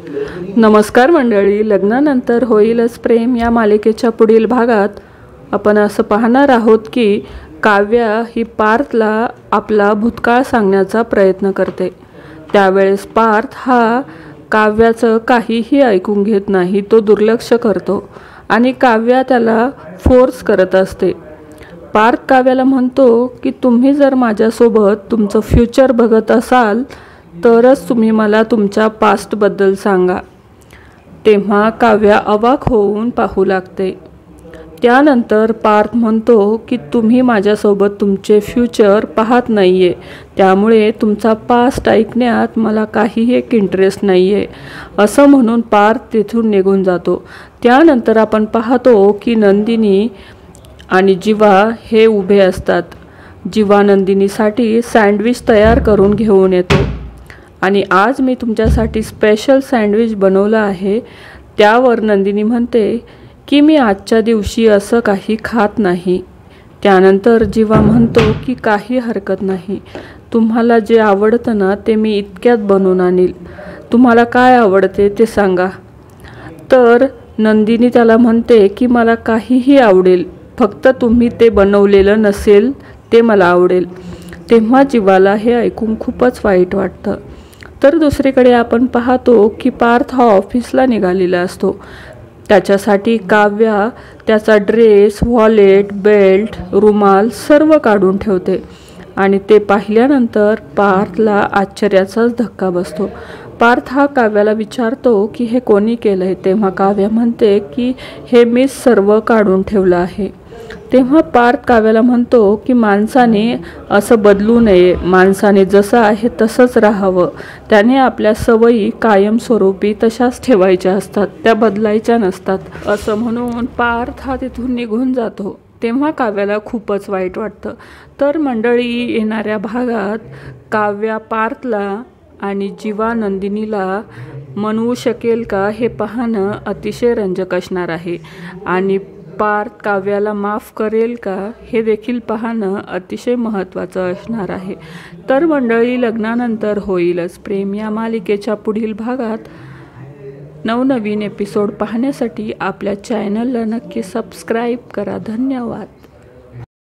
नमस्कार मंडळी, लग्नानंतर होईलच प्रेम या मालिकेच्या पुढील भागात आपण असं पाहणार आहोत की काव्या ही पार्थला आपला भूतकाळ सांगण्याचा प्रयत्न करते। त्यावेळेस पार्थ हा काव्याचं काहीही ऐकून घेत नाही, तो दुर्लक्ष करतो आणि काव्या त्याला फोर्स करत असते। पार्थ काव्याला म्हणतो की तुम्ही जर माझ्यासोबत तुमचं फ्युचर बघत असाल तरच तुम्ही मला तुमच्या पास्टबद्दल सांगा। तेव्हा काव्या अवाक होऊन पाहू लागते। त्यानंतर पार्थ म्हणतो की तुम्ही माझ्यासोबत तुमचे फ्युचर पाहत नाहीये, त्यामुळे तुमचा पास्ट ऐकण्यात मला काहीही एक इंटरेस्ट नाहीये, असं म्हणून पार्थ तिथून निघून जातो। त्यानंतर आपण पाहतो की नंदिनी आणि जीवा हे उभे असतात। जीवा नंदिनीसाठी सँडविच तयार करून घेऊन येतो आणि आज मी तुमच्यासाठी स्पेशल सँडविच बनवलं आहे। त्यावर नंदिनी म्हणते की मी आजच्या दिवशी असं काही खात नाही। त्यानंतर जीवा म्हणतो की काही हरकत नाही, तुम्हाला जे आवडतं ना ते मी इतक्यात बनवून आणील, तुम्हाला काय आवडते ते सांगा। तर नंदिनी त्याला म्हणते की मला काहीही आवडेल, फक्त तुम्ही ते बनवलेलं नसेल ते मला आवडेल। तेव्हा जीवाला हे ऐकून खूपच वाईट वाटतं। तर दुसरीकडे आपण पाहतो की पार्थ हा ऑफिसला निघालेला असतो। त्याच्यासाठी काव्या त्याचा ड्रेस, वॉलेट, बेल्ट, रुमाल सर्व काढून ठेवते आणि ते पाहिल्यानंतर पार्थला आश्चर्याचाच धक्का बसतो। पार्थ हा काव्याला विचारतो की हे कोणी केलंय? तेव्हा काव्या म्हणते की हे मीच सर्व काढून ठेवलं आहे। तेव्हा पार्थ काव्याला म्हणतो की माणसाने असं बदलू नये, माणसाने जसं आहे तसंच राहावं, त्याने आपल्या सवयी कायमस्वरूपी तशाच ठेवायच्या असतात, त्या बदलायच्या नसतात, असं म्हणून पार्थ हा तिथून निघून जातो। तेव्हा काव्याला खूपच वाईट वाटतं। तर मंडळी, येणाऱ्या भागात काव्या पार्थला आणि जीवा नंदिनीला मनवू शकेल का हे पाहणं अतिशय रंजक असणार आहे आणि पार्थ काव्याला माफ करेल का हे देखील पाहणं अतिशय महत्त्वाचं असणार आहे। तर मंडळी, लग्नानंतर होईलच प्रेम या मालिकेच्या पुढील भागात नवनवीन एपिसोड पाहण्यासाठी आपल्या चॅनलला नक्की सबस्क्राईब करा। धन्यवाद।